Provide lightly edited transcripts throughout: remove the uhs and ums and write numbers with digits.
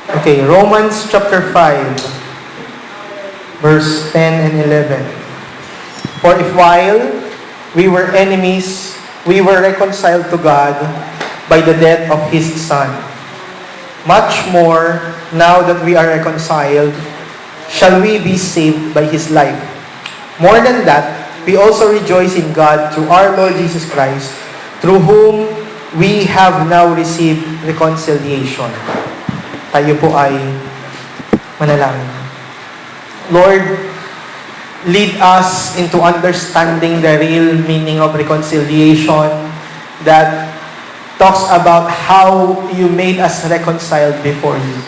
Okay, Romans chapter 5, verse 10 and 11. For if while we were enemies, we were reconciled to God by the death of His Son, much more, now that we are reconciled, shall we be saved by His life. More than that, we also rejoice in God through our Lord Jesus Christ, through whom we have now received reconciliation. Tayo po ay manalangin. Lord, lead us into understanding the real meaning of reconciliation that talks about how you made us reconciled before you.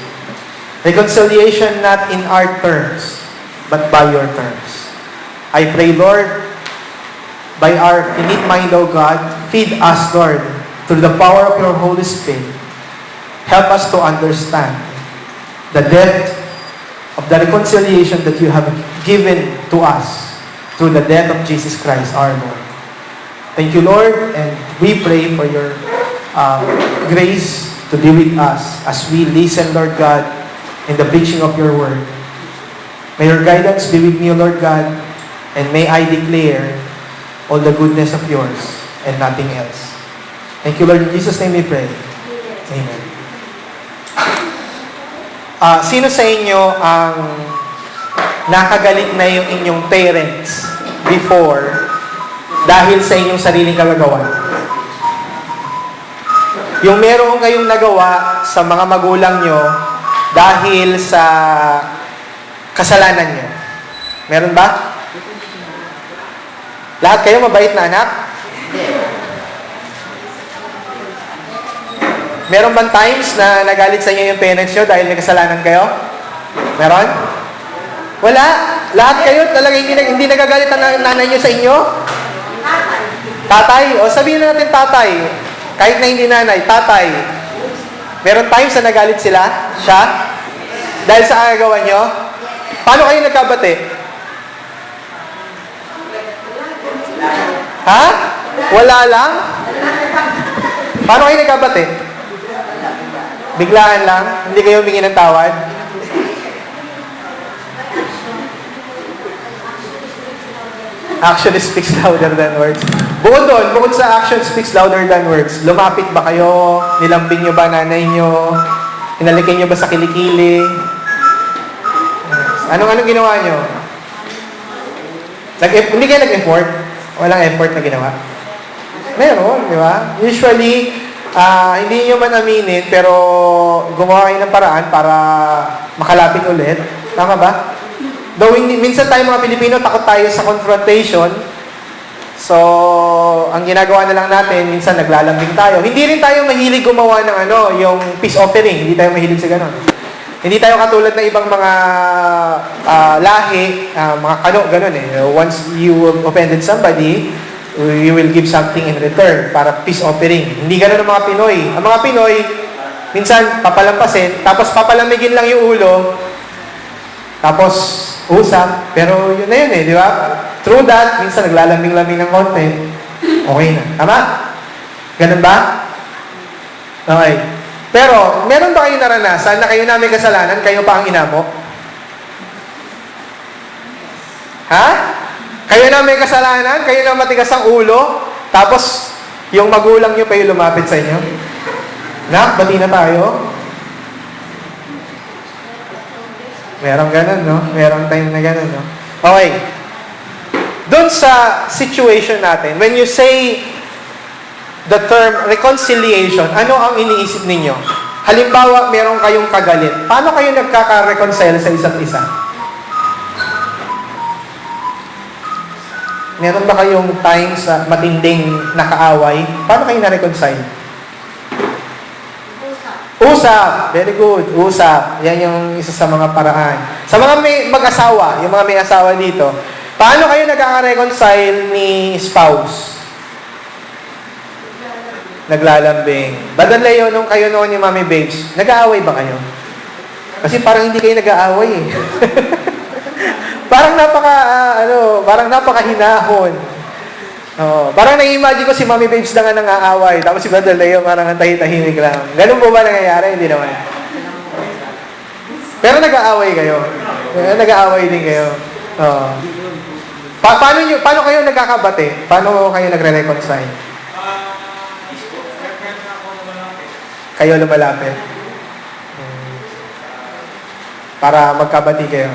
Reconciliation not in our terms, but by your terms. I pray, Lord, by our finite mind, O God, feed us, Lord, through the power of your Holy Spirit. Help us to understand the depth of the reconciliation that you have given to us through the death of Jesus Christ, our Lord. Thank you, Lord, and we pray for your grace to be with us as we listen, Lord God, in the preaching of your word. May your guidance be with me, Lord God, and may I declare all the goodness of yours and nothing else. Thank you, Lord. In Jesus' name we pray. Amen. Sino sa inyo ang nakagalit na yung inyong parents before dahil sa inyong sariling kagagawan? Yung meron kayong nagawa sa mga magulang nyo dahil sa kasalanan nyo. Meron ba? Lahat kayo mabait na anak? Meron bang times na nagalit sa inyo yung parents nyo dahil may kasalanan kayo? Meron? Wala. Lahat kayo talaga hindi nagagalit ang nanay nyo sa inyo? Tatay. O sabihin natin tatay. Kahit na hindi nanay, tatay. Meron times na nagalit sila? Siya? Dahil sa agagawa nyo? Paano kayo nagkabati? Ha? Wala lang? Paano kayo nagkabati? Biglaan lang? Hindi kayo humingi ng tawad? Action speaks louder than words. Bukod sa action speaks louder than words, lumapit ba kayo? Nilambing nyo ba nanay nyo? Hinalikin nyo ba sa kilikili? Anong ginawa nyo? Hindi kayo nag-effort? Walang effort na ginawa? Meron, di ba? Usually, hindi nyo man aminin, pero gumawa kayo ng paraan para makalapit ulit. Tama ba? Though minsan tayo mga Pilipino, takot tayo sa confrontation. So, ang ginagawa na lang natin, minsan naglalambing tayo. Hindi rin tayo mahilig gumawa ng yung peace offering. Hindi tayo mahilig sa ganon. Hindi tayo katulad ng ibang mga lahi, mga ganon eh. Once you offended somebody, you will give something in return para peace offering. Hindi ganon ang mga Pinoy. Ang mga Pinoy, minsan papalampasin, tapos papalamigin lang yung ulo, tapos usap, pero yun na yun eh, di ba? Through that, minsan naglalambing-lambing ng konti, okay na. Tama? Ganun ba? Okay. Pero, meron ba kayo naranasan na kayo na may kasalanan, kayo pa ang inamo? Ha? Kayo na may kasalanan, kayo na matigas ang ulo, tapos yung magulang nyo pa yung lumapit sa inyo? Nak, bati na tayo. Merong ganun, no? Merong time na ganun, no? Okay. Doon sa situation natin, when you say the term reconciliation, ano ang iniisip ninyo? Halimbawa, meron kayong kagalit. Paano kayo nagkaka-reconcile sa isa't isa? Meron ba kayong times sa matinding nakaaway? Paano kayo na-reconcile? Usap. Very good. Usap. Yan yung isa sa mga paraan. Sa mga may mag-asawa, yung mga may asawa dito, paano kayo nagkaka-reconcile ni spouse? Naglalambing. Badan Leo, nung kayo noon ni Mami Babes, nag-aaway ba kayo? Kasi parang hindi kayo nag-aaway eh. parang napaka-hinahon. Parang nai-imagine ko si Mami Babes na nga nang-aaway, tapos si Badan Leo parang tahi-tahimik lang. Ganun po ba nangyayari? Hindi naman. Pero nag-aaway kayo. Nag-aaway din kayo. Oo. Paano kayo nagkakabate? Paano kayo nagre-reconcile? Kayo lumalapit. Para magkabati kayo.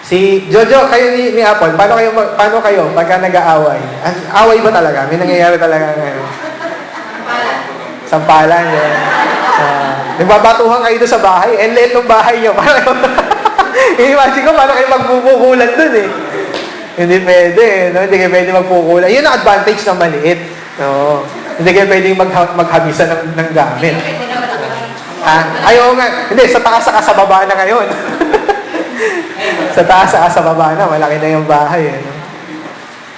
Si Jojo, kayo ni Apple, paano kayo pagka nag-aaway? Away ba talaga? May nangyayari talaga ngayon? Sampalan, yan. Nagbabatuhan kayo doon sa bahay. And liit ng bahay nyo. I-imagine ko, paano kayo magpupukulan doon eh. Hindi pwede, no? Hindi kayo pwede magpukulan. Yun ang advantage ng maliit. No? Hindi kayo pwede maghabisan ng gamit. Ayaw nga. Hindi, sa taas saka sa baba na ngayon. Sa taas saka sa baba na, malaki na yung bahay. Eh, no?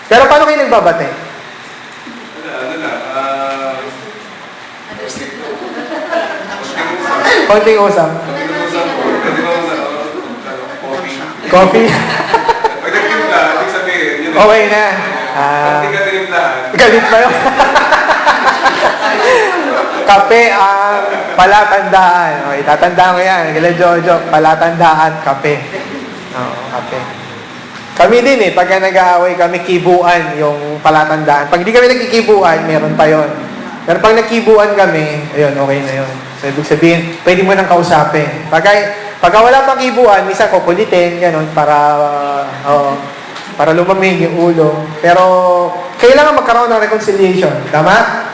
Pero paano kayo nagbabate? Konting usap. Coffee? Pagkakimla, ibig sabihin, yun Okay na. Galit pa yun. Kape ang palatandaan. Okay, tatandaan ko yan. Kila Jojo, palatandaan, kape. Oo, kape. Kami din pagka nag-aaway kami, kibuan yung palatandaan. Pag hindi kami nagkikibuan, meron pa yon. Pero pag nagkibuan kami, ayun, okay na yun. So, ibig sabihin, pwede mo nang kausapin. Pagka wala pang kibuan, minsan kukulitin, gano'n, para lumamig yung ulo. Pero, kailangan magkaroon ng reconciliation. Tama?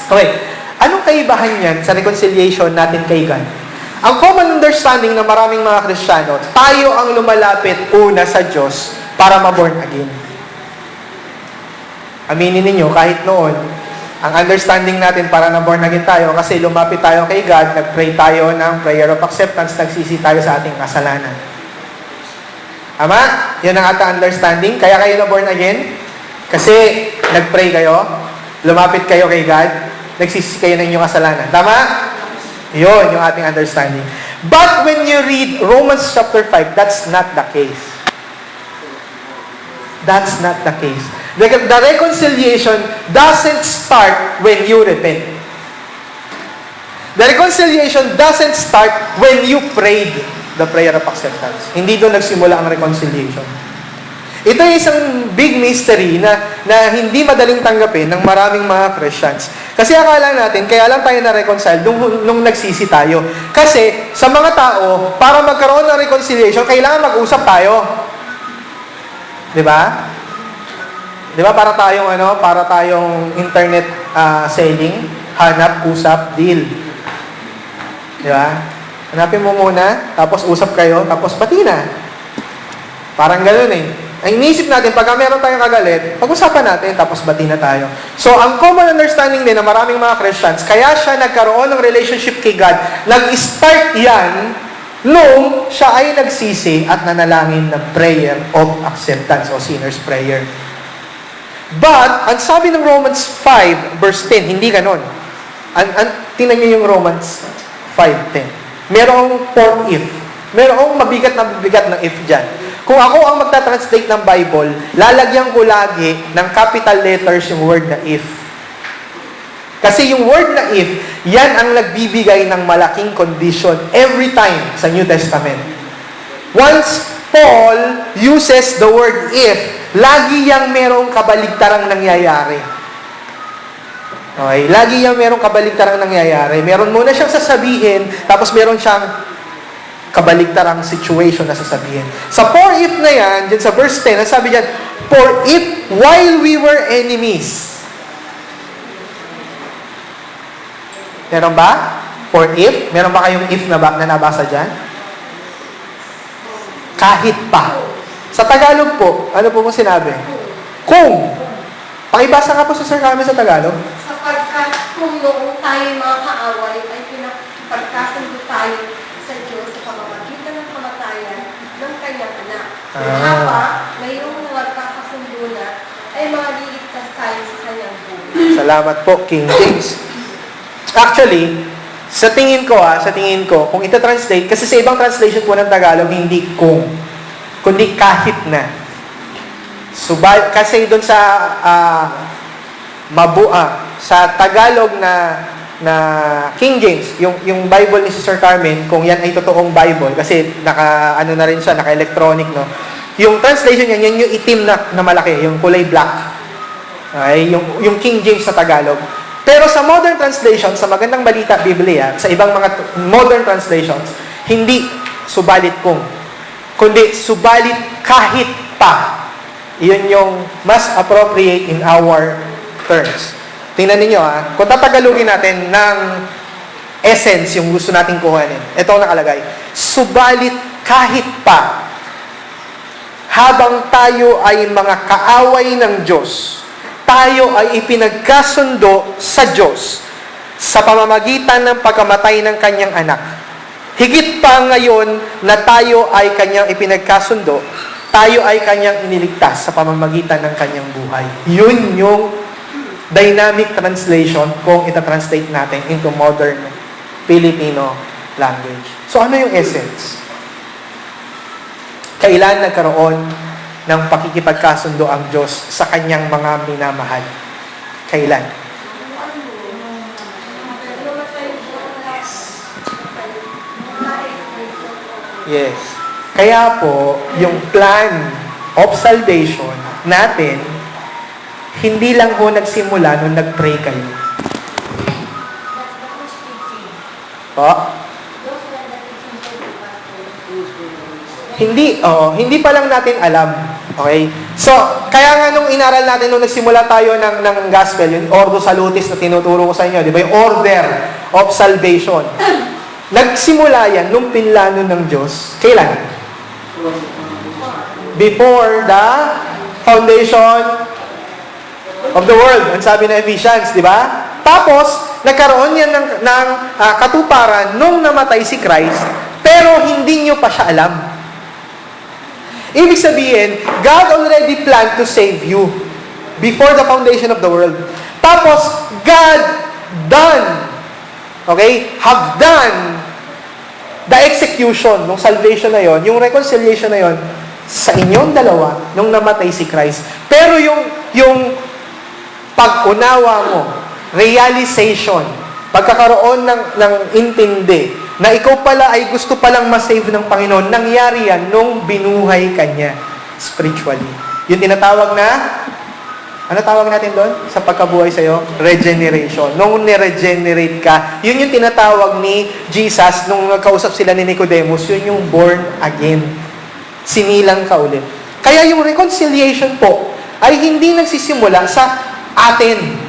Okay. Anong kaibahan yan sa reconciliation natin kay God? Ang common understanding ng maraming mga Kristiyano, tayo ang lumalapit una sa Diyos para ma-born again. Aminin ninyo, kahit noon, ang understanding natin para na-born again tayo, kasi lumapit tayo kay God, nag-pray tayo ng prayer of acceptance, nagsisi tayo sa ating kasalanan. Tama? Yan ang ating understanding. Kaya kayo na-born again? Kasi nag-pray kayo, lumapit kayo kay God, nagsisi kayo ng inyong kasalanan. Tama? Yun yung ating understanding. But when you read Romans chapter 5, that's not the case. That's not the case. The reconciliation doesn't start when you repent. The reconciliation doesn't start when you prayed the prayer of acceptance. Hindi doon nagsimula ang reconciliation. Ito ay isang big mystery na hindi madaling tanggapin ng maraming mga Christians. Kasi akala natin, kaya lang tayo na-reconcile nung nagsisi tayo. Kasi sa mga tao, para magkaroon ng reconciliation, kailangan mag-usap tayo. Di ba? Di ba para tayong internet selling, hanap, usap, deal. Di ba? Hanapin mo muna, tapos usap kayo, tapos pati na. Parang gano'n eh. Ang iniisip natin, pagka meron tayong kagalit, pag-usapan natin, tapos bati na tayo. So, ang common understanding din ng maraming mga Christians, kaya siya nagkaroon ng relationship kay God, nag-start yan nung siya ay nagsisi at nanalangin ng prayer of acceptance o sinner's prayer. But, ang sabi ng Romans 5, verse 10, hindi ganon. Tingnan niyo yung Romans 5:10. Merong for if. Merong mabigat na if dyan. Kung ako ang magta-translate ng Bible, lalagyan ko lagi ng capital letters yung word na if. Kasi yung word na if, yan ang nagbibigay ng malaking condition every time sa New Testament. Once Paul uses the word if, lagi yang merong kabaligtarang nangyayari. Okay? Lagi yang merong kabaligtarang nangyayari. Meron muna siyang sasabihin, tapos meron siyang kabaligtarang situation na sasabihin. Sa for if na yan, dyan sa verse 10, sabi dyan, for if while we were enemies. Meron ba? For if? Meron ba kayong if na nabasa dyan? Kahit pa. Sa Tagalog po, ano po sinabi? Kung. Pakibasa nga po sa Sir Carmen sa Tagalog. Sapagkat kung noong tayo mga kaaway ay pinagkasundo tayo sa Diyos sa pamamagitan ng kamatayan ng kanyang anak. Habang mayroong nagkakasundo na ay mga liligtas tayo sa kanyang buhay. Salamat po, King James. Actually, sa tingin ko, kung ita-translate, kasi sa ibang translation po ng Tagalog, hindi kung, kundi kahit na. Kasi doon sa sa Tagalog na na King James, yung Bible ni Sister Carmen, kung yan ay totoong Bible, kasi ano na rin siya, naka-electronic, no? Yung translation niya, yan yung itim na malaki, yung kulay black. Okay? Yung King James sa Tagalog. Pero sa modern translation, sa Magandang Balita Biblia, sa ibang mga modern translations, hindi subalit kung, kundi subalit kahit pa. Iyon yung mas appropriate in our terms. Tingnan ninyo kung tatagalogin natin ng essence yung gusto nating kuhanin. Ito ang nakalagay. Subalit kahit pa, habang tayo ay mga kaaway ng Diyos, tayo ay ipinagkasundo sa Diyos sa pamamagitan ng pagkamatay ng kanyang anak. Higit pa ngayon na tayo ay kanyang ipinagkasundo, tayo ay kanyang iniligtas sa pamamagitan ng kanyang buhay. Yun yung dynamic translation kung ita-translate natin into modern Filipino language. So ano yung essence? Kailan nagkaroon ng pakikipagkasundo ang Diyos sa kanyang mga minamahal? Kailan? Yes. Kaya po, yung plan of salvation natin, hindi lang ho nagsimula nung nag-pray kayo. Po? Hindi pa lang natin alam. Okay? So, kaya nga nung inaral natin, nung nagsimula tayo ng gospel, yung Ordo Salutis na tinuturo ko sa inyo, di ba? Yung order of salvation. Nagsimula yan nung pinlano ng Diyos. Kailan? Before the foundation of the world. Ang sabi ng Ephesians, di ba? Tapos, nagkaroon yan ng katuparan nung namatay si Christ, pero hindi nyo pa siya alam. Ibig sabihin, God already planned to save you before the foundation of the world. Tapos, God have done the execution ng salvation na yon, yung reconciliation na yon, sa inyong dalawa nung namatay si Christ. Pero yung pag-unawa mo, realization, pagkakaroon ng intindi, na ikaw pala ay gusto palang ma-save ng Panginoon, nangyari yan nung binuhay ka niya spiritually. Yung tinatawag na, ano tawag natin doon? Sa pagkabuhay sa'yo? Regeneration. Nung ni-regenerate ka, yun yung tinatawag ni Jesus nung nagkausap sila ni Nicodemus, yun yung born again. Sinilang ka ulit. Kaya yung reconciliation po, ay hindi nagsisimula sa atin.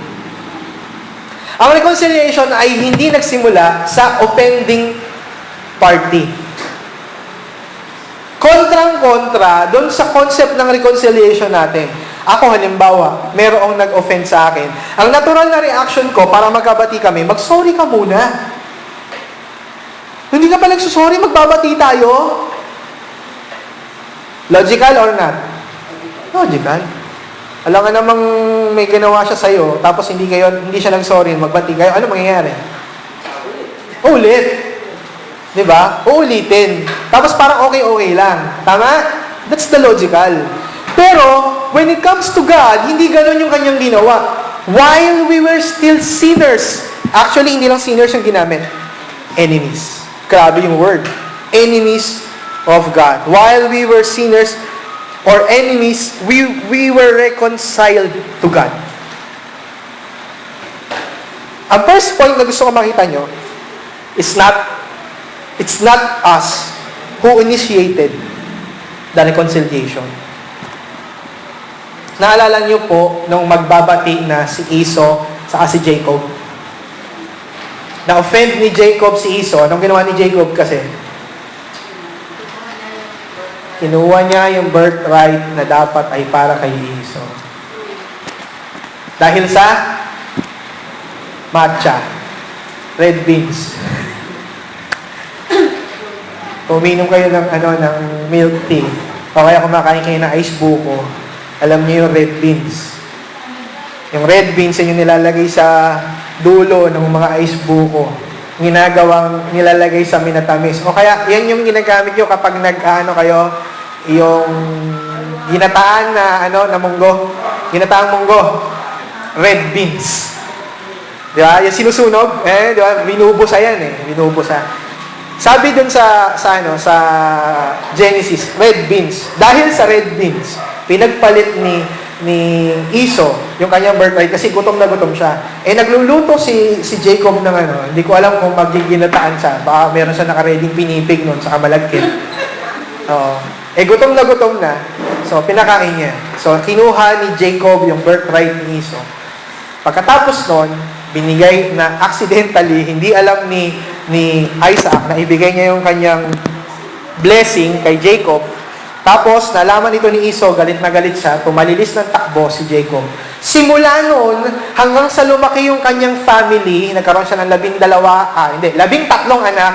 Ang reconciliation ay hindi nagsimula sa offending party. Kontrang-kontra doon sa concept ng reconciliation natin. Ako halimbawa, merong nag-offend sa akin. Ang natural na reaction ko para magkabati kami, mag-sorry ka muna. Hindi ka pa nagsusorry, magbabati tayo. Logical or not? Logical. Alam nga namang may ginawa siya sa'yo, tapos hindi siya nag-sorry, magbati kayo, ano mangyayari? Ulit. Diba? Uulitin. Tapos parang okay lang. Tama? That's the logical. Pero, when it comes to God, hindi ganun yung kanyang ginawa. While we were still sinners, actually, hindi lang sinners yung ginamit. Enemies. Grabe yung word. Enemies of God. While we were sinners, or enemies, we were reconciled to God. Ang first point na gusto ko makita nyo, it's not us who initiated the reconciliation. Naalala nyo po nung magbabati na si Esau saka si Jacob. Na-offend ni Jacob si Esau. Anong ginawa ni Jacob kasi? Kinuha niya yung birthright na dapat ay para kay Esau. Dahil sa matcha, red beans. Uminom kayo ng milk tea. O kaya kumakain kayo ng ice buko. Alam niyo yung red beans. Yung red beans yung nilalagay sa dulo ng mga ice buko. Nilalagay sa minatamis. O kaya, yan yung ginagamit nyo kapag kayo, yung ginataan na munggo. Ginataang munggo. Red beans. Di ba? Yung sinusunog, di ba? Binubusa yan eh. Binubusa. Sabi dun sa Genesis, red beans. Dahil sa red beans, pinagpalit ni Iso yung kanyang birthright kasi gutom na gutom siya. Nagluluto si Jacob ng hindi ko alam kung magiginataan siya. Baka meron siya nakareding pinipig nun sa kamalagkit. Oo. Gutom na. So, pinakain niya. So, kinuha ni Jacob yung birthright ni Iso. Pagkatapos nun, binigay na accidentally, hindi alam ni Isaac na ibigay niya yung kanyang blessing kay Jacob. Tapos, nalaman ito ni Iso, galit na galit siya, tumalilis ng takbo si Jacob. Simula noon, hanggang sa lumaki yung kanyang family, nagkaroon siya ng 13 anak.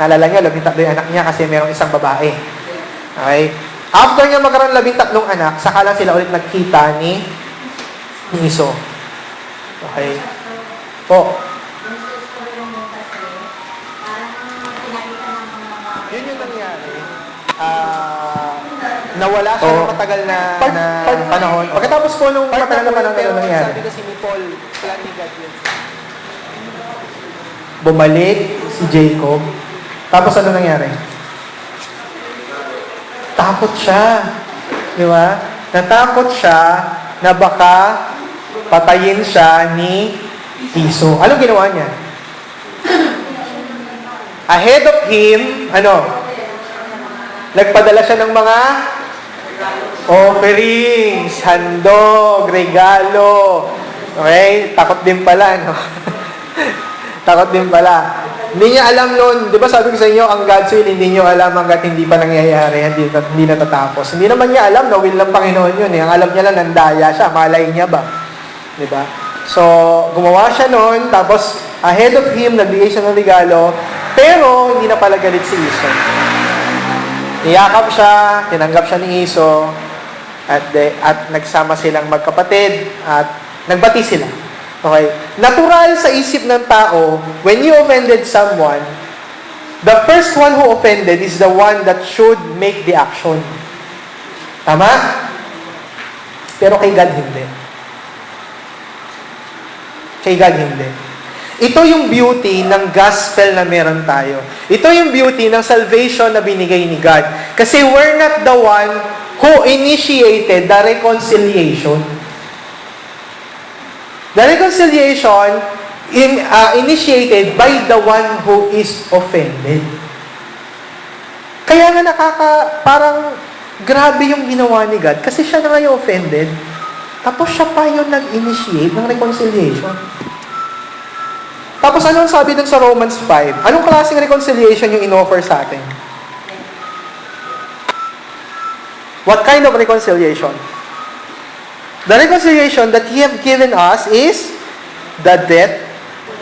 Naalala niyo, 13 yung anak niya kasi mayroong isang babae. Okay? After niya magkaroon ng 13 anak, saka lang sila ulit nagkita ni Iso. Okay? Po. Yun yung nangyari. Nawala siya ng matagal na panahon. Pagkatapos po nung matagal na panahon na nangyari. Sabi kasi ni Paul, plan ni God yun. Bumalik si Jacob. Tapos ano nangyari? Takot siya. Di ba? Natakot siya na baka patayin siya ni Iso. Anong ginawa niya? Ahead of him, nagpadala siya ng mga offerings, handog, regalo. Okay? Takot din pala, no? Takot din pala. Hindi niya alam noon, di ba sabi ko sa inyo, ang God's will, hindi niyo alam hanggat hindi pa nangyayari, hindi natatapos. Hindi naman niya alam na will ng Panginoon yun. Ang alam niya lang, nandaya siya, malay niya ba? Di ba? So, gumawa siya noon, tapos ahead of him, nagbigay siya ng regalo, pero hindi na pala galit si Iso. Niyakap siya, tinanggap siya ni Iso, at nagsama silang magkapatid, at nagbati sila. Okay? Natural sa isip ng tao, when you offended someone, the first one who offended is the one that should make the action. Tama? Pero kay God hindi. Kay God hindi. Ito yung beauty ng gospel na meron tayo. Ito yung beauty ng salvation na binigay ni God. Kasi we're not the one who initiated the reconciliation. The reconciliation initiated by the one who is offended. Kaya nga parang grabe yung ginawa ni God kasi siya na nga yung offended. Tapos siya pa yung nag-initiate ng reconciliation. Tapos anong sabi dun sa Romans 5? Anong klaseng reconciliation yung in-offer sa atin? What kind of reconciliation? The reconciliation that He have given us is the death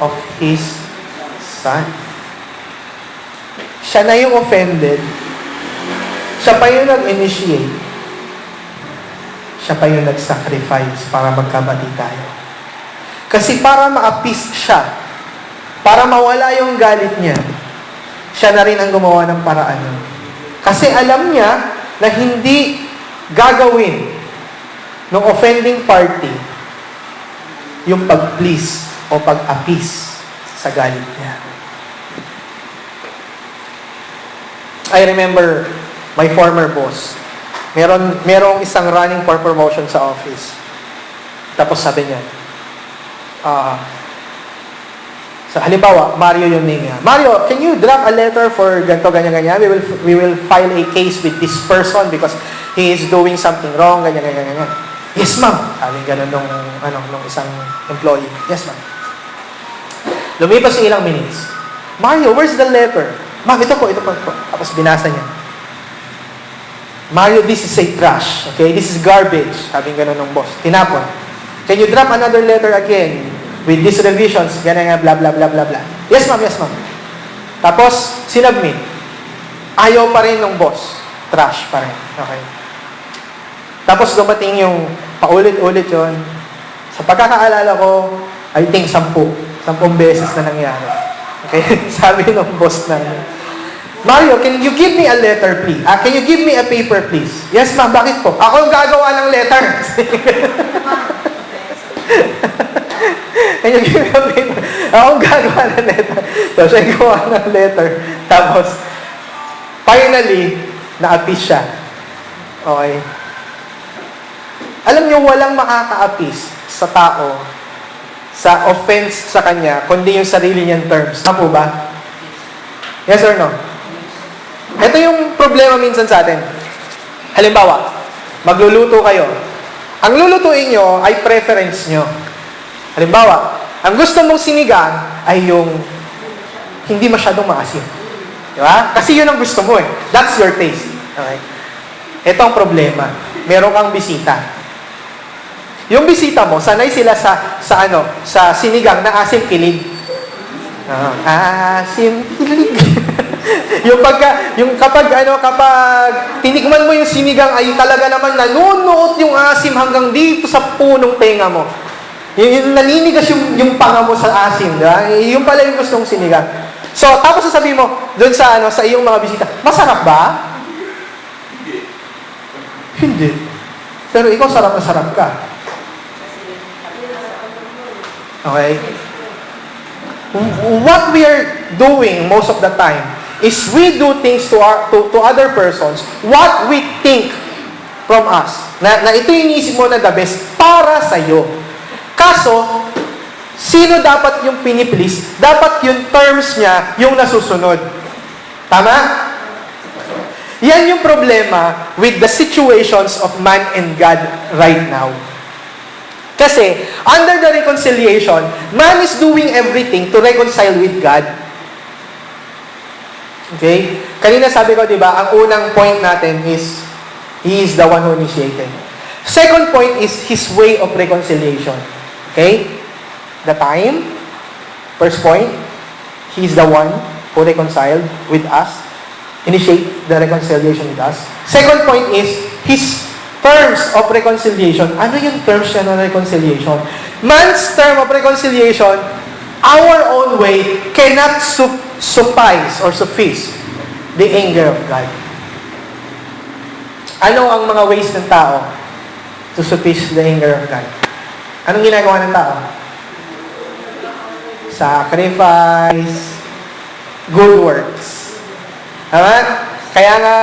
of His Son. Siya na yung offended. Siya pa yung nag-initiate. Siya pa yung nag-sacrifice para magkabati tayo. Kasi para ma-appease siya, para mawala yung galit niya, siya na rin ang gumawa ng paraan. Kasi alam niya na hindi gagawin ng offending party yung pag-please o pag-appease sa galit niya. I remember my former boss. Merong isang running for promotion sa office. Tapos sabi niya, halimbawa, Mario yung name niya. Mario, can you drop a letter for ganito, ganyan. We will file a case with this person because he is doing something wrong, ganyan. Yes, ma'am. Sabi ganun nung isang employee. Yes, ma'am. Lumipas yung ilang minutes. Mario, where's the letter? Ma'am, ito po. Tapos binasa niya. Mario, this is a trash. Okay? This is garbage. Sabi ganun ng boss. Tinapon. Can you drop another letter again with these revisions? Ganyan, blah, blah, blah, blah, blah. Yes, ma'am. Tapos, sinubmit. Ayaw pa rin ng boss. Trash pa rin. Okay? Tapos dumating yung paulit-ulit yon. Sa pagkakaalala ko, I think 10 beses na nangyari. Okay? Sabi ng boss na, Mario, can you give me a letter, please? Can you give me a paper, please? Yes, ma'am. Bakit po? Ako ang gagawa ng letter. Can you give me a paper? Akong gagawa ng letter. So, siya yung gawa ng letter. Tapos, finally, na-appease siya. Okay. Alam niyo, walang makaka-appease sa tao sa offense sa kanya, kundi yung sarili niyang terms. Tama po ba? Yes or no? Ito yung problema minsan sa atin. Halimbawa, magluluto kayo. Ang lulutuin nyo ay preference nyo. Halimbawa, ang gusto mong sinigang ay yung hindi masyadong maasim. Di ba? Kasi yun ang gusto mo eh. That's your taste. Okay? Ito ang problema. Meron kang bisita. Yung bisita mo, sanay sila sa sinigang na asim kilig. Asim kilig. kapag tinikman mo yung sinigang ay talaga naman nanunuot yung asim hanggang dito sa punong tenga mo. Yung naninigas yung panga mo sa asim, di ba? Yung pala yung gustong sinigang. So, tapos sasabihin mo doon sa iyong mga bisita, masarap ba? Hindi. Pero ikaw sarap na sarap ka. Okay? What we are doing most of the time is we do things to other persons what we think from us. Na ito yung iniisip mo na the best para sa'yo. Kaso, sino dapat yung piniplease? Dapat yung terms niya yung nasusunod. Tama? Yan yung problema with the situations of man and God right now. Kasi, under the reconciliation, man is doing everything to reconcile with God. Okay? Kanina sabi ko, di ba, ang unang point natin is, He is the one who initiated. Second point is His way of reconciliation. Okay? The time. First point, He is the one who reconciled with us. Initiate the reconciliation with us. Second point is His terms of reconciliation. Ano yung terms niya ng reconciliation? Man's term of reconciliation, our own way, cannot suffice or suffice the anger of God. Ano ang mga ways ng tao to suffice the anger of God? Anong ginagawa ng tao? Sacrifice, good works. Tama? Kaya nga,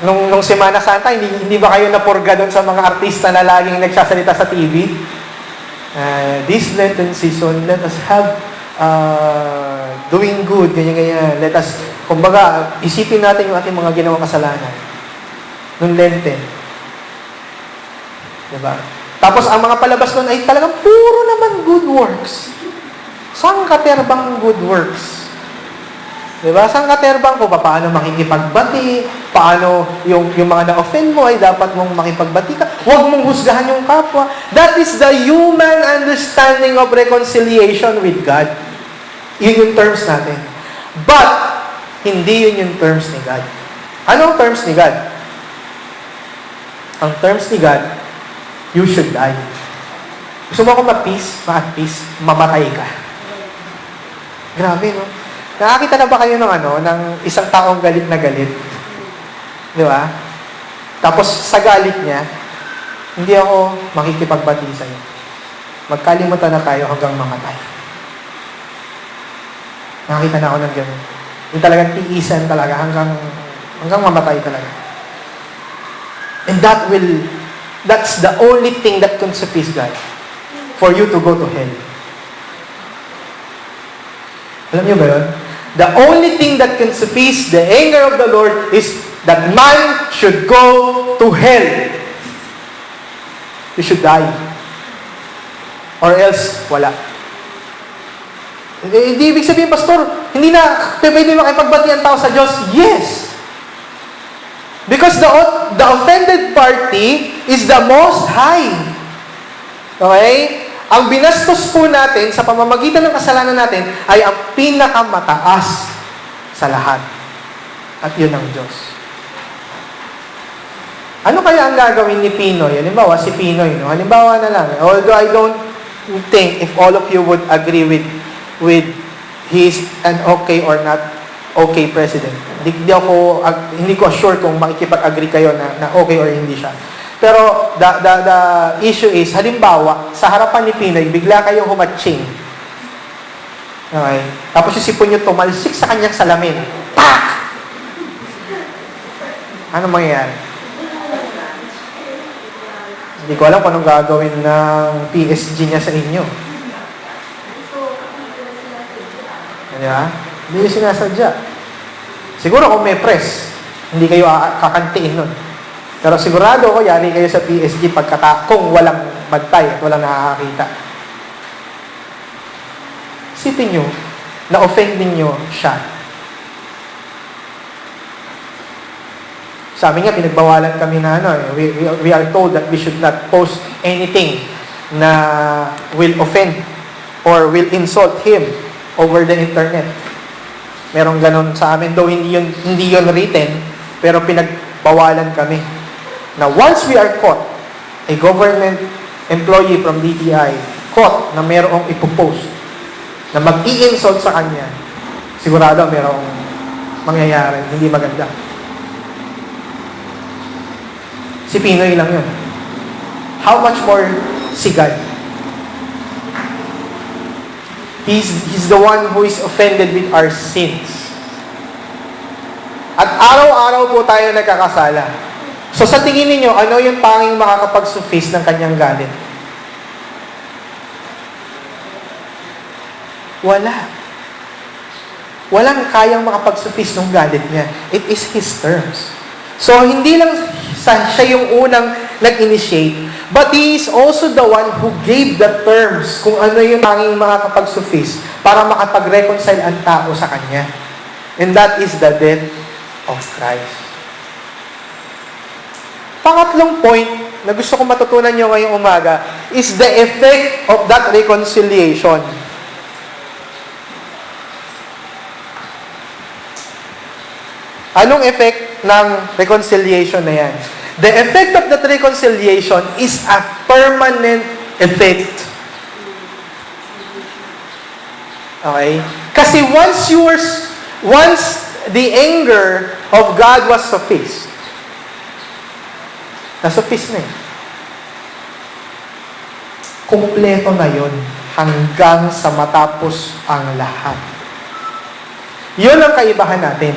nung Semana Santa, hindi ba kayo napurga doon sa mga artista na laging nagsasalita sa TV? This Lenten season, let us have doing good, ganyan-ganyan. Let us, kumbaga, isipin natin yung ating mga ginawang kasalanan. Nung Lenten. Diba? Tapos, ang mga palabas nun ay talagang puro naman good works. Saan katerbang good works? Diba? Saan katerbang ko? Paano makikipagbati? Paano yung mga na-offend mo ay dapat mong makipagbati ka? Huwag mong husgahan yung kapwa. That is the human understanding of reconciliation with God. Yun yung terms natin. But, hindi yun yung terms ni God. Anong terms ni God? Ang terms ni God, you should die. Gusto mo ako ma-peace, ma-at peace, mamatay ka. Grabe, no? Nakakita na ba kayo ng isang taong galit na galit? Di ba? Tapos sa galit niya, hindi ako makikipagbati sa iyo. Magkalimutan na tayo hanggang mamatay. Nakakita na ako ng gano'n. Yung talagang tiisan talaga hanggang mamatay talaga. And that's the only thing that can suffice God for you to go to hell. Alam niyo ba yun? The only thing that can suffice the anger of the Lord is that man should go to hell. You should die. Or else, wala. Hindi ibig sabihin, Pastor, hindi na pwede makipagbati ang tao sa Diyos. Yes. Because the offended party is the most high. Okay? Ang binastos po natin sa pamamagitan ng kasalanan natin ay ang pinakamataas sa lahat. At yun ang Diyos. Ano kaya ang gagawin ni Pinoy? Halimbawa, si Pinoy. No? Halimbawa na lang. Although I don't think if all of you would agree with he is an okay or not okay president. Hindi ko sure kung makikipag-agree kayo na okay or hindi siya. Pero the issue is, halimbawa, sa harapan ni Pinoy, bigla kayong humatsing. Okay? Tapos yung sipon nyo tumalsik sa kanyang salamin. Pak! Ano mangyayari? Hindi ko alam kung anong gagawin ng PSG niya sa inyo. Di ba? Hindi nyo sinasadya. Siguro kung may press, hindi kayo kakantiin nun. Pero sigurado ko, yari kayo sa PSG kung walang bantay at walang nakakakita. Isipin nyo, na-offend ninyo siya. Sabi nga, pinagbawalan kami na we are told that we should not post anything na will offend or will insult him over the internet. Merong ganon sa amin, though hindi yun written, pero pinagbawalan kami. Now, once we are caught, a government employee from DTI, caught na merong ipopost, na mag-i-insult sa kanya, sigurado merong mangyayari, hindi maganda. Si Pinoy lang yun. How much more si God? He's the one who is offended with our sins. At araw-araw po tayo nagkakasala. So sa tingin niyo, ano yung tanging makakapag-suffice ng kanyang galit? Wala. Walang kayang makapag-suffice ng galit niya. It is His terms. So hindi lang siya yung unang nag-initiate, but He is also the one who gave the terms kung ano yung tanging makakapag-suffice para makapag-reconcile ang tao sa Kanya. And that is the death of Christ. Pangatlong point na gusto kong matutunan nyo ngayong umaga is the effect of that reconciliation. Anong effect ng reconciliation na yan? The effect of that reconciliation is a permanent effect. Okay? Kasi once the anger of God was sufficed, nasuffice na eh. Kumpleto na yun hanggang sa matapos ang lahat. Yun ang kaibahan natin.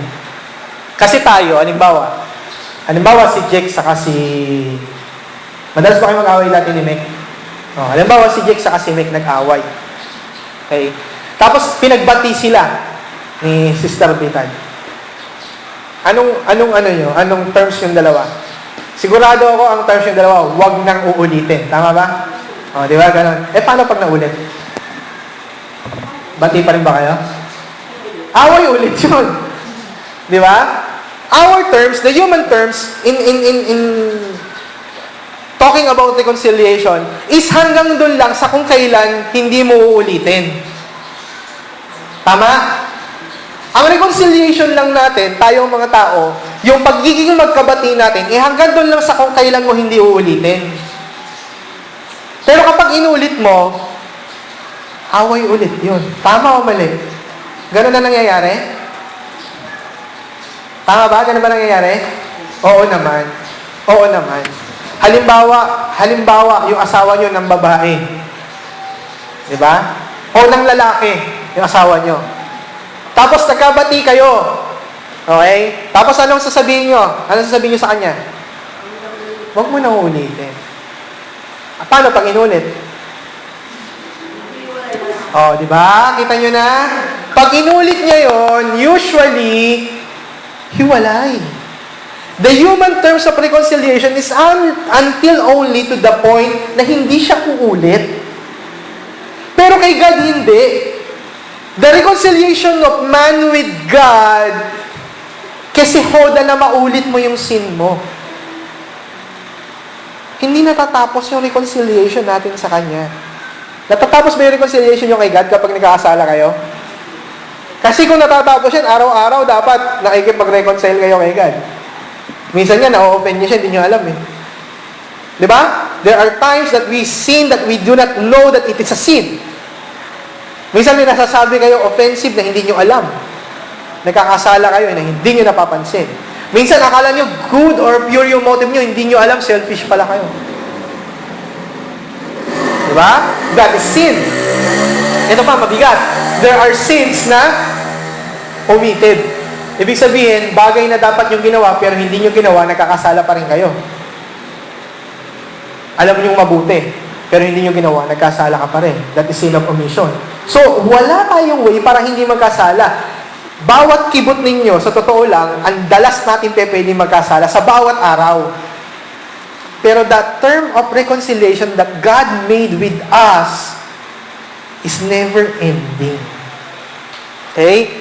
Kasi tayo, halimbawa si Jake saka si... Madalas ba kayo mag-away natin ni Mick? Halimbawa si Jake saka si Mick nag-away. Okay? Tapos pinagbati sila ni Sister Bitan. Anong terms yung dalawa? Sigurado ako ang terms yung dalawa, wag nang uulitin. Tama ba? Di ba? Ganun. Paano pag naulit? Bati pa rin ba kayo? Away ulit yun. Di ba? Our terms, the human terms, in talking about reconciliation, is hanggang doon lang sa kung kailan hindi mo uulitin. Tama? Ang reconciliation lang natin, tayong mga tao, yung pagiging magkabati natin, hanggang doon lang sa kung kailan mo hindi uulitin. Pero kapag inulit mo, away ulit yun. Tama o mali? Ganun na nangyayari? Tama ba? Ganun ba nangyayari? Oo naman. Oo naman. Halimbawa, yung asawa nyo ng babae. Di ba? O ng lalaki, yung asawa nyo. Tapos nagkabati kayo. Okay? Tapos anong sasabihin nyo? Anong sasabihin nyo sa kanya? Huwag mo na ulitin. Paano pag inulit? Di ba? Kita nyo na? Pag inulit niya yon, usually, hiwalay. The human terms of reconciliation is until only to the point na hindi siya uulit. Pero kay God, hindi. The reconciliation of man with God, kasi hoda na maulit mo yung sin mo. Hindi natatapos yung reconciliation natin sa Kanya. Natatapos ba yung reconciliation nyo kay God kapag nagkakasala kayo? Kasi kung natatapos yan, araw-araw dapat nakikipag-reconcile kayo kay God. Minsan nga, na-open niya siya, hindi niyo alam eh. Di ba? There are times that we sin that we do not know that it is a sin. Minsan may nasasabi kayo offensive na hindi niyo alam. Nagkakasala kayo na hindi niyo napapansin. Minsan, akala nyo good or pure yung motive nyo, hindi nyo alam, selfish pala kayo. Diba? That is sin. Ito pa, mabigat. There are sins na omitted. Ibig sabihin, bagay na dapat yung ginawa, pero hindi nyo ginawa, nagkakasala pa rin kayo. Alam nyo mabuti, pero hindi nyo ginawa, nagkasala ka pa rin. That is sin of omission. So, wala tayong way para hindi magkasala. Bawat kibot ninyo, sa totoo lang, ang dalas natin pwede magkasala sa bawat araw. Pero that term of reconciliation that God made with us is never ending. Okay?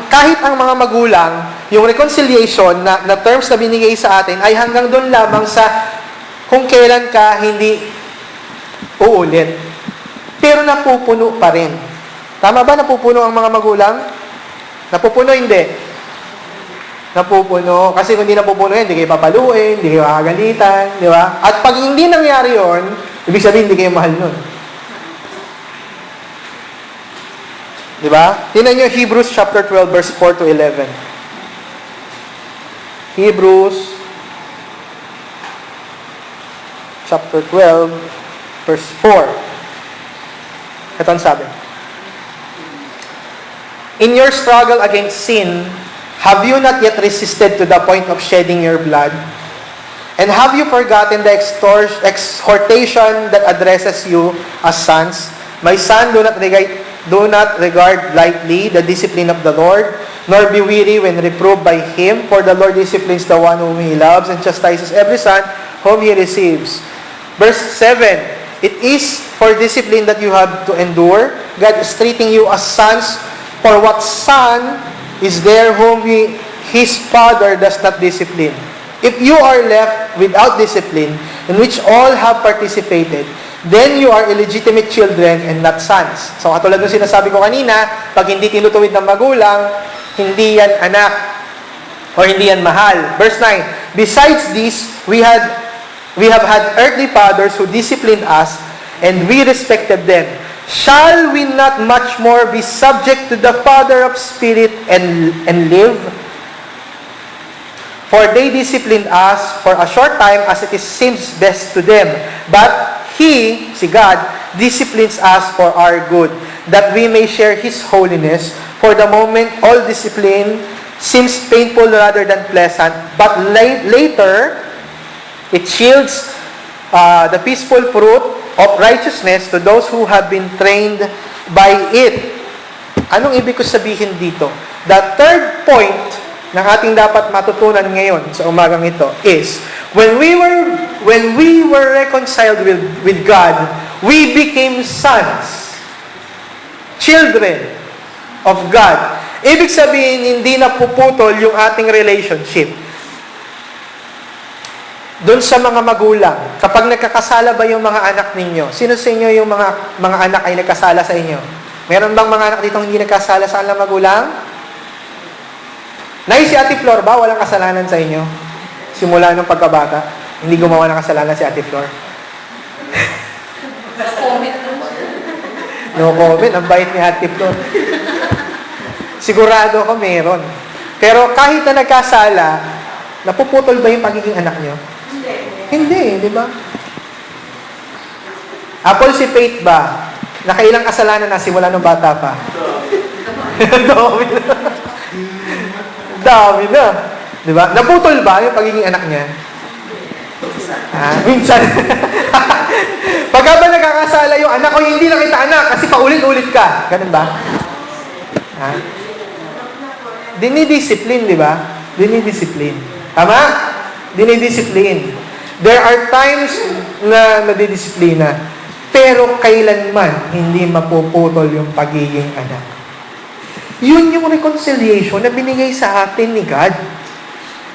Kahit ang mga magulang, yung reconciliation na terms na binigay sa atin ay hanggang doon lamang sa kung kailan ka hindi uulit. Pero napupuno pa rin. Tama ba napupuno ang mga magulang? Napupuno, hindi. Napupuno. Kasi kung hindi napupuno yan, hindi kayo papaluin, hindi kayo kakagalitan, di ba? At pag hindi nangyari yon, ibig sabihin, hindi kayo mahal nun. Di ba? Tingnan nyo Hebrews chapter 12, verse 4 to 11. Hebrews chapter 12, verse 4. Ito ang sabi. In your struggle against sin, have you not yet resisted to the point of shedding your blood? And have you forgotten the exhortation that addresses you as sons? My son, do not regard lightly the discipline of the Lord, nor be weary when reproved by Him, for the Lord disciplines the one whom He loves and chastises every son whom He receives. Verse 7, it is for discipline that you have to endure. God is treating you as sons. For what son is there whom his father does not discipline? If you are left without discipline, in which all have participated, then you are illegitimate children and not sons. So katulad ng sinasabi ko kanina, pag hindi tinutuwid ng magulang, hindi yan anak or hindi yan mahal. Verse 9, besides this, we have had earthly fathers who disciplined us, and we respected them. Shall we not much more be subject to the Father of Spirit and live? For they disciplined us for a short time as it seems best to them. But He, si God, disciplines us for our good, that we may share His holiness. For the moment, all discipline seems painful rather than pleasant, but later, it yields the peaceful fruit of righteousness to those who have been trained by it. Anong ibig ko sabihin dito? The third point na ating dapat matutunan ngayon sa umagang ito is, when we were reconciled with God, we became sons, children of God. Ibig sabihin, hindi na puputol yung ating relationship. Doon sa mga magulang, kapag nagkakasala ba yung mga anak ninyo? Sino sa inyo yung mga anak ay nagkasala sa inyo? Meron bang mga anak dito hindi nagkasala sa kanilang magulang? Nay, si Ate Flor ba? Walang kasalanan sa inyo? Simula nung pagkabata, hindi gumawa ng kasalanan si Ate Flor. No comment. Ang bait ni Ate Flor. Sigurado ako meron. Pero kahit na nagkasala, napuputol ba yung pagiging anak nyo? Hindi, di ba? Apple, si Faith ba? Nakailang kasalanan na simula nung bata pa? Dami na. Dami na. Di ba? Naputol ba yung pagiging anak niya? Minsan. Pagka ba nagkakasala yung anak ko, hindi na kita anak kasi paulit-ulit ka. Ganun ba? Dinidiscipline, di ba? Dinidiscipline. Tama? Dinidiscipline. There are times na nadidisiplina, pero kailanman hindi mapuputol yung pagiging anak. Yun yung reconciliation na binigay sa atin ni God.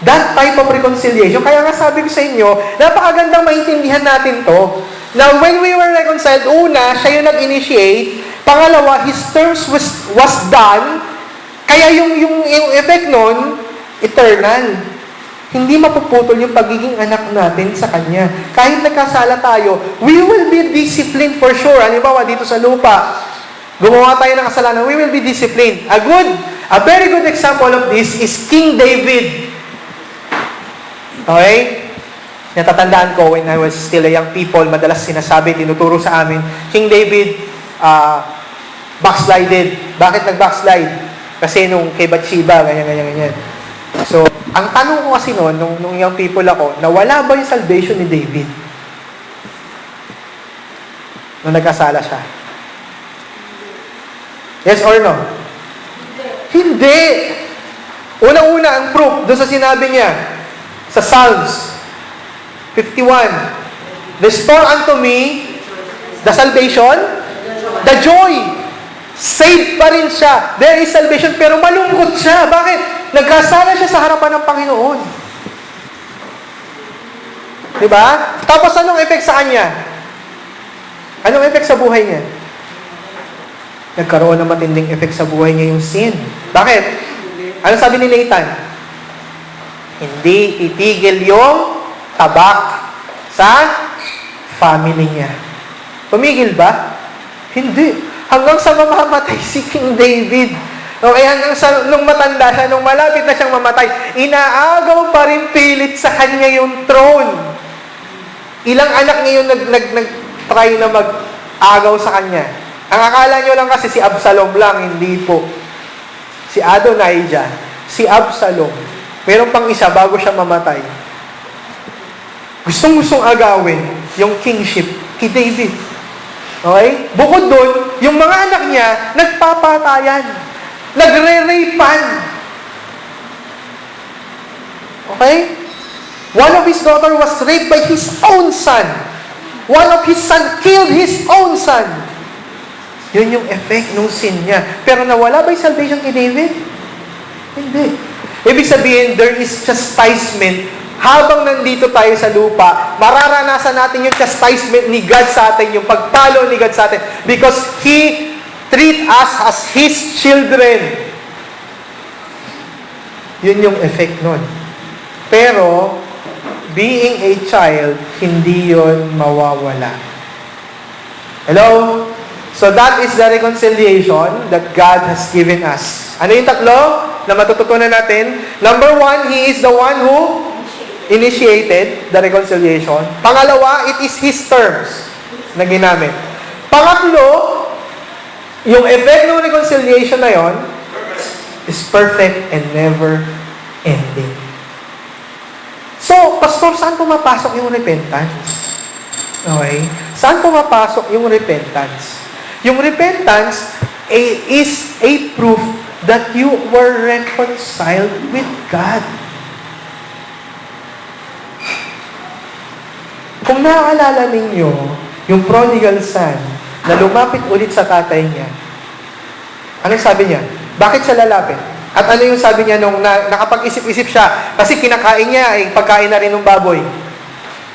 That type of reconciliation. Kaya nga sabi ko sa inyo, napakagandang maintindihan natin to. Now, when we were reconciled, una, siya yung nag-initiate. Pangalawa, His terms was done. Kaya yung effect nun, eternal. Hindi mapuputol yung pagiging anak natin sa Kanya. Kahit nagkasala tayo, we will be disciplined for sure. Halimbawa, dito sa lupa, gumawa tayo ng kasalanan, we will be disciplined. A very good example of this is King David. Okay? Natatandaan ko when I was still a young people, madalas sinasabi, tinuturo sa amin, King David backslided. Bakit nag-backslide? Kasi nung kay Bathsheba, ganyan. So, ang tanong ko kasi noon, nung young people ako, nawala ba yung salvation ni David? Nung nagkasala siya? Yes or no? Hindi! Unang-una, ang proof, doon sa sinabi niya, sa Psalms 51, restore unto me the salvation, the joy. Saved pa rin siya. There is salvation, pero malungkot siya. Bakit? Nagkasala siya sa harapan ng Panginoon. Diba? Tapos anong effect sa kanya? Anong effect sa buhay niya? Nagkaroon ng matinding effect sa buhay niya yung sin. Bakit? Ano sabi ni Nathan? Hindi itigil yung tabak sa family niya. Tumigil ba? Hindi. Hanggang sa mamamatay si King David. Okay, hanggang sa nung matanda siya, nung malapit na siyang mamatay, inaagaw pa rin pilit sa kanya yung throne. Ilang anak niya yung nag-try na mag-agaw sa kanya. Ang akala nyo lang kasi si Absalom lang, hindi po. Si Adonijah, si Absalom. Meron pang isa bago siya mamatay. Gustong-gustong agawin yung kingship kay David. Okay? Bukod doon, yung mga anak niya, nagpapatayan. Nagre-rapean. Okay? One of his daughter was raped by his own son. One of his son killed his own son. Yun yung effect ng sin niya. Pero nawala ba yung salvation kay David? Hindi. Ibig sabihin, there is chastisement. Habang nandito tayo sa lupa, mararanasan natin yung chastisement ni God sa atin, yung pagpalo ni God sa atin. Because He treat us as His children. Yun yung effect nun. Pero, being a child, hindi yun mawawala. Hello? So that is the reconciliation that God has given us. Ano yung tatlo na matututunan natin? Number one, He is the one who initiated the reconciliation. Pangalawa, it is His terms na ginamit. Pangatlo, yung effect ng reconciliation na yon is perfect and never ending. So, Pastor, saan pumapasok yung repentance? Okay? Saan pumapasok yung repentance? Yung repentance is a proof that you were reconciled with God. Kung naaalala ninyo, yung prodigal son na lumapit ulit sa tatay niya, anong sabi niya? Bakit siya lalapit? At ano yung sabi niya nung nakapag-isip-isip siya? Kasi kinakain niya, pagkain na rin ng baboy.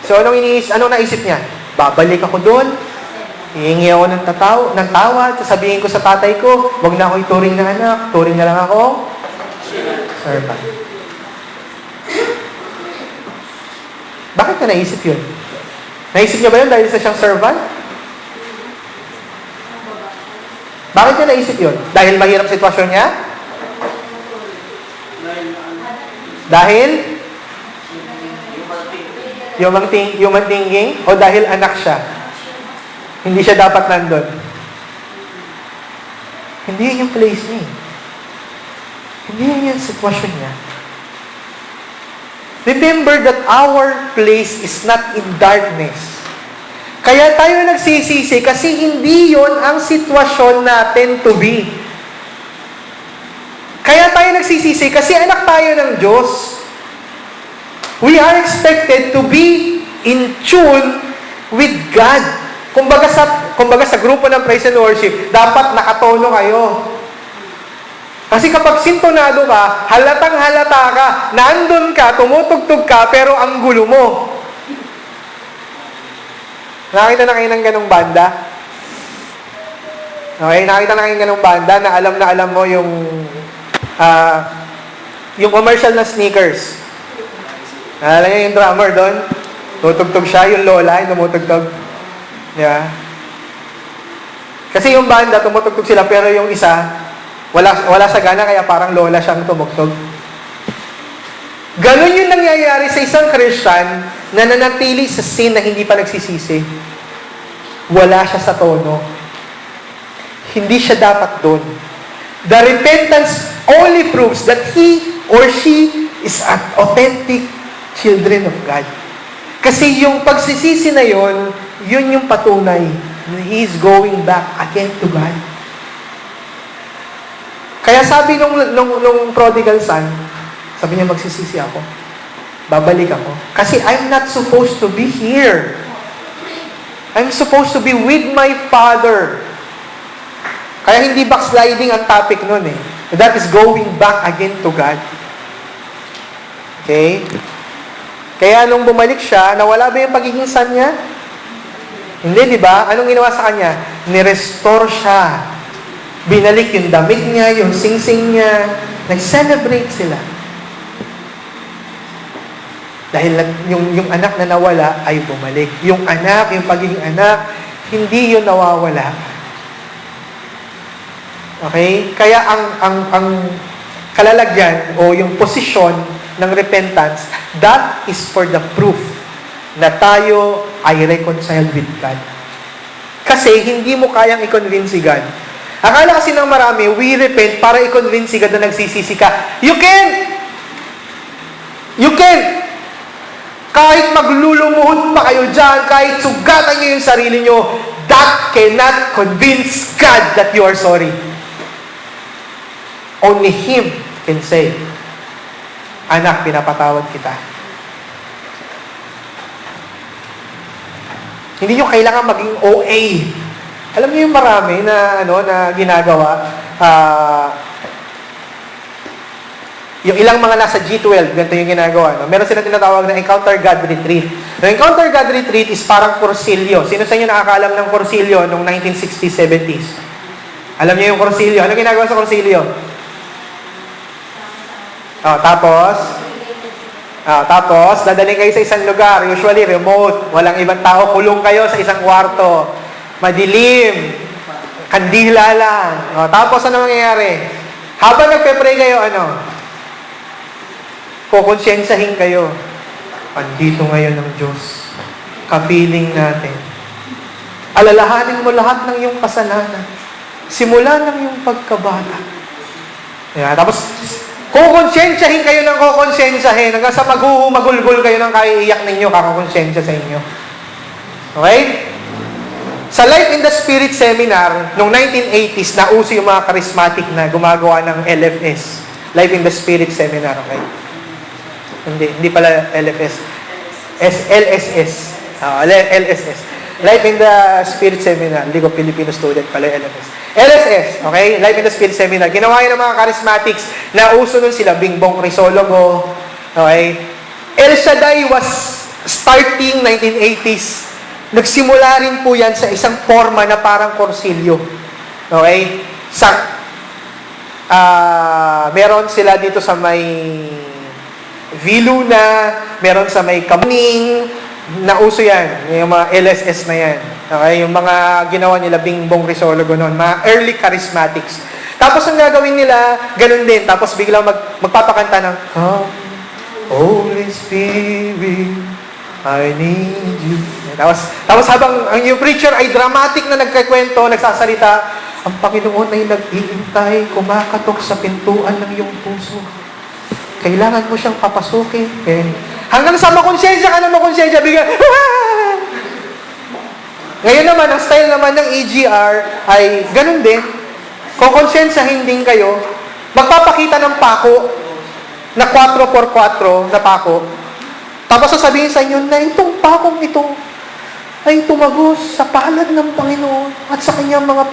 So, anong naisip niya? Babalik ako doon, hihingi ako ng tawad, sasabihin ko sa tatay ko, wag na ako ituring na anak, turing na lang ako servant. Bakit ka naisip yun? Naisip niya ba yun dahil sa siyang servant? Bakit niya naisip yun? Dahil mahirap sitwasyon niya? Dahil? Human thinking? O dahil anak siya? Hindi siya dapat nandun? Hindi yun yung place niya. Hindi yun yung sitwasyon niya. Remember that our place is not in darkness. Kaya tayo nagsisisi kasi hindi yon ang sitwasyon natin to be. Kaya tayo nagsisisi kasi anak tayo ng Diyos. We are expected to be in tune with God. Kumbaga sa grupo ng praise and worship, dapat nakatono kayo. Kasi kapag sintonado ka, halatang halata ka, nandun ka, tumutugtog ka, pero ang gulo mo. Nakita na kayo ng ganong banda? Okay, nakita na kayo ng ganong banda na alam mo yung commercial na sneakers. Naalala niyo yung drummer doon? Tutugtog siya, yung lola, yung tumutugtog. Yeah. Kasi yung banda, tumutugtog sila, pero yung isa, wala sa gana, kaya parang lola siyang tumugtog. Ganon yung nangyayari sa isang Christian na nanatili sa sin na hindi pa nagsisisi? Wala siya sa tono. Hindi siya dapat doon. The repentance only proves that he or she is an authentic children of God. Kasi yung pagsisisi na yun yung patunay na he is going back again to God. Kaya sabi nung prodigal son, sabi niya, magsisisi ako. Babalik ako. Kasi I'm not supposed to be here. I'm supposed to be with my Father. Kaya hindi backsliding ang topic nun eh. That is going back again to God. Okay? Kaya nung bumalik siya, nawala ba yung pagiging son niya? Hindi, di ba? Anong ginawa sa kanya? Ni-restore siya. Binalik yung damit niya, yung sing-sing niya. Nag-celebrate sila. Dahil yung anak na nawala ay bumalik. Yung anak, yung pagiging anak, hindi yun nawawala. Okay? Kaya ang kalalagyan o yung posisyon ng repentance, that is for the proof na tayo ay reconciled with God. Kasi hindi mo kayang i-convince si God. Akala kasi ng marami, we repent para i-convince si God na nagsisisi ka. You can! You can! Kahit maglulumuhod pa kayo dyan, kahit sugatan nyo yung sarili nyo, that cannot convince God that you are sorry. Only Him can say, anak, pinapatawad kita. Hindi nyo kailangan maging OA. Alam niyo yung marami na ginagawa, yung ilang mga nasa G12, ganito yung ginagawa. No? Meron silang tinatawag na Encounter God Retreat. No, Encounter God Retreat is parang kursilyo. Sino sa inyo nakakaalam ng kursilyo noong 1960s, 70s? Alam niyo yung kursilyo. Ano ginagawa sa kursilyo? Tapos, dadalhin kayo sa isang lugar, usually remote, walang ibang tao, kulong kayo sa isang kwarto, madilim, kandila lang. Tapos, ano mangyayari? Habang nagpe-pray kayo, kukonsyensahin kayo. Andito ngayon ang Diyos. Kapiling natin. Alalahanin mo lahat ng iyong kasalanan. Simula ng iyong pagkabata. Tapos, kukonsyensahin kayo ng kukonsyensahin hanggang sa magulgul kayo ng kaiiyak ninyo, kakukonsensya sa inyo. Okay? Sa Life in the Spirit Seminar, noong 1980s, nauso yung mga charismatic na gumagawa ng LFS. Life in the Spirit Seminar, okay? Hindi pala LFS. LSS. LSS. Life in the Spirit Seminar. Hindi ko Filipino student pala LFS. LSS, okay? Life in the Spirit Seminar. Ginawa yun ng mga charismatics na uso nun sila, Bingbong Crisologo, okay? El Shaddai was starting 1980s. Nagsimula rin po yan sa isang forma na parang korsilyo. Okay? Meron sila dito sa may Viluna, meron sa may Kamning, nauso yan, yung mga LSS na yan. Okay? Yung mga ginawa nila Bingbong Crisologo noon, mga early charismatics. Tapos ang gagawin nila, ganun din. Tapos biglang magpapakanta ng, Holy Spirit, I need you. Tapos habang yung preacher ay dramatic na nagkikwento, nagsasalita, ang Panginoon ay nag-iintay, kumakatok sa pintuan ng iyong puso. Kailangan mo siyang papasukin. Okay. Hanggang sa makonsensya ka na makonsensya, bigla, Ngayon naman, ang style naman ng EGR ay ganun din. Kung konsensyahin din kayo, magpapakita ng pako na 4x4 na pako. Tapos sasabihin sa inyo na itong pakong ito ay tumagos sa palad ng Panginoon at sa kanyang mga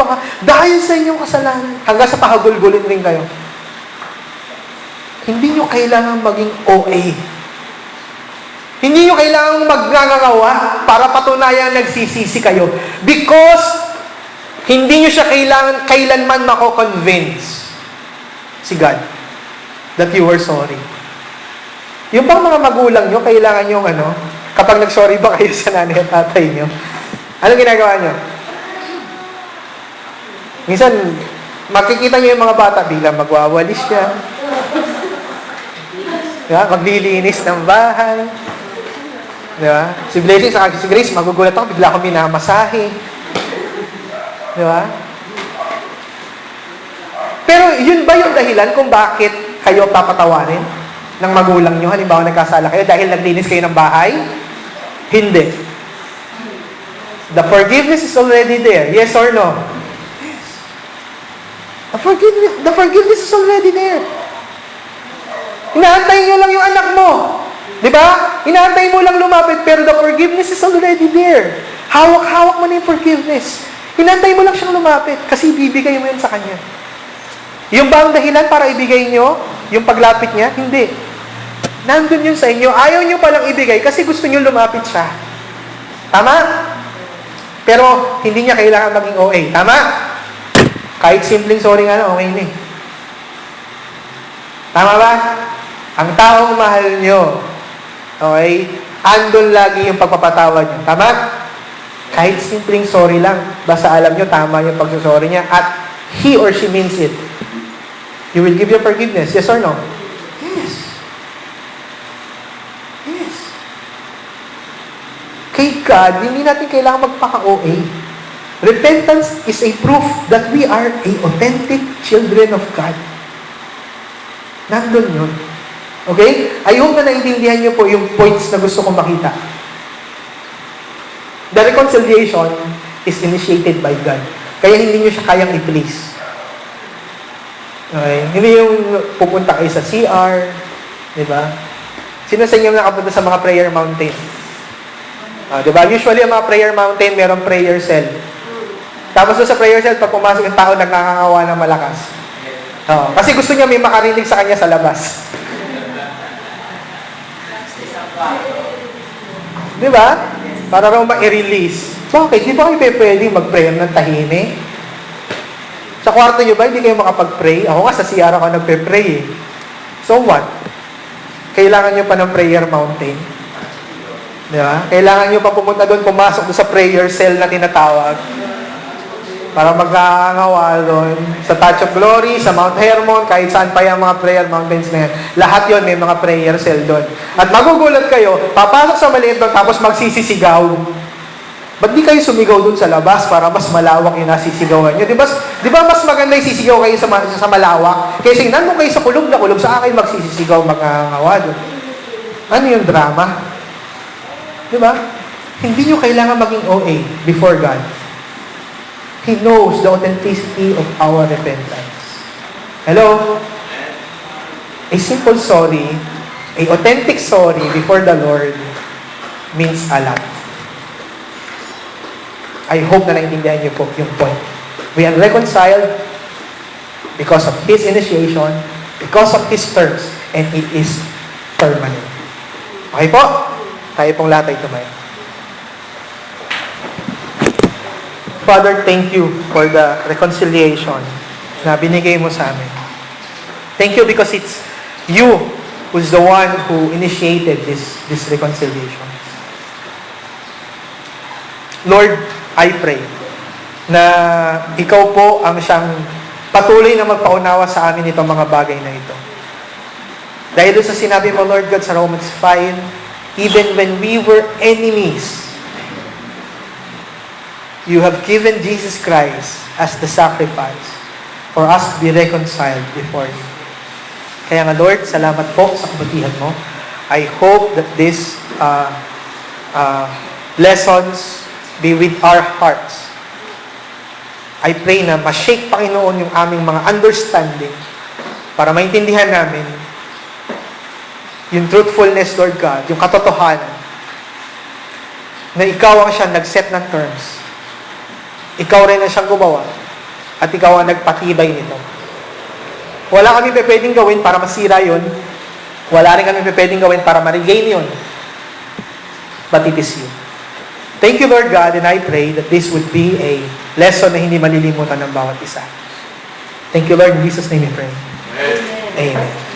dahil sa inyong kasalanan. Hanggang sa pahagulgulin rin kayo. Hindi nyo kailangan maging OA. Hindi nyo kailangan magngangawa para patunayan nagsisisi kayo. Because hindi nyo siya kailanman mako-convince si God that you were sorry. Yung bang mga magulang nyo, kailangan nyo kapag nag-sorry ba kayo sa nanay at tatay nyo, anong ginagawa nyo? Minsan, makikita nyo yung mga bata, bilang magwawalis siya. Di ba? Maglilinis ng bahay. Di ba? Si Blessing sa si Grace, magugulat ako, bigla akong minamasahe. Di ba? Pero yun ba yung dahilan kung bakit kayo papatawarin ng magulang nyo? Halimbawa, nagkasala kayo dahil naglinis kayo ng bahay? Hindi. The forgiveness is already there. Yes or no? Yes. The forgiveness is already there. Inaantay nyo lang yung anak mo. Di ba? Inaantay mo lang lumapit, pero the forgiveness is already there. Hawak-hawak mo na yung forgiveness. Inaantay mo lang siyang lumapit kasi ibibigay mo yun sa kanya. Yung ba ang dahilan para ibigay nyo yung paglapit niya? Hindi. Nandun yun sa inyo. Ayaw nyo palang ibigay kasi gusto nyo lumapit siya. Tama? Pero hindi niya kailangan maging OA. Tama? Kahit simpleng sorry nga na, okay na eh. Tama ba? Ang taong mahal nyo, okay, andun lagi yung pagpapatawad nyo. Tama? Kahit simpleng sorry lang, basta alam nyo, tama yung pagsusorry niya at he or she means it. You will give your forgiveness. Yes or no? Yes. Yes. Kay God, hindi natin kailangan magpaka-OA. Repentance is a proof that we are a authentic children of God. Nandun yun. Okay? I hope na naintindihan niyo po yung points na gusto kong makita. The reconciliation is initiated by God. Kaya hindi niyo siya kayang i-please. Okay? Hindi yung pupunta kayo sa CR, di ba? Sino sa inyo nakapunta sa mga prayer mountain? Di ba? Usually, ang mga prayer mountain, merong prayer cell. Tapos sa prayer cell, pag pumasok yung tao, nagkakawa ng malakas. Kasi gusto niya may makarinig sa kanya sa labas. Di ba? Para raw ma-release. Bakit? Di ba kayo pwedeng mag-pray ng tahimik? Sa kwarto nyo ba, hindi kayo makapag-pray? Ako nga, sa CR ako nagpe-pray eh. So what? Kailangan nyo pa ng prayer mountain. Di ba? Kailangan nyo pa pumunta doon, pumasok doon sa prayer cell na tinatawag. Para magkakawal doon. Sa Touch of Glory, sa Mount Hermon, kahit saan pa yung mga prayer mountains na yan. Lahat yon may mga prayer cell doon. At magugulat kayo, papasok sa maliit doon, tapos magsisisigaw. Ba't di kayo sumigaw doon sa labas para mas malawak yung nasisigawan nyo? Di ba mas maganda yung sisigaw kayo sa malawak? Kaysa yung nandun kayo sa kulog na kulog, sa akin magsisisigaw, magkakawa doon. Ano yung drama? Di ba? Hindi nyo kailangan maging OA before God. He knows the authenticity of our repentance. Hello? A simple sorry, a authentic sorry before the Lord means a lot. I hope na naintindihan niyo po yung point. We are reconciled because of His initiation, because of His terms, and it is permanent. Okay po? Tayo pong lahat ay tumayo. Father, thank you for the reconciliation na binigay mo sa amin. Thank you because it's you who's the one who initiated this reconciliation. Lord, I pray na ikaw po ang siyang patuloy na magpaunawa sa amin itong mga bagay na ito. Dahil sa sinabi mo, Lord God, sa Romans 5, even when we were enemies, you have given Jesus Christ as the sacrifice for us to be reconciled before you. Kaya nga, Lord, salamat po sa kabutihan mo. I hope that these lessons be with our hearts. I pray na ma-shake, Panginoon, yung aming mga understanding para maintindihan namin yung truthfulness, Lord God, yung katotohanan na ikaw ang siyang nag-set ng terms. Ikaw rin ang siyang gumawa at ikaw ang nagpatibay nito. Wala kami pwedeng gawin para masira yun. Wala rin kami pwedeng gawin para ma-regain yun. But it is you. Thank you, Lord God, and I pray that this would be a lesson na hindi malilimutan ng bawat isa. Thank you, Lord. In Jesus' name we pray. Amen. Amen.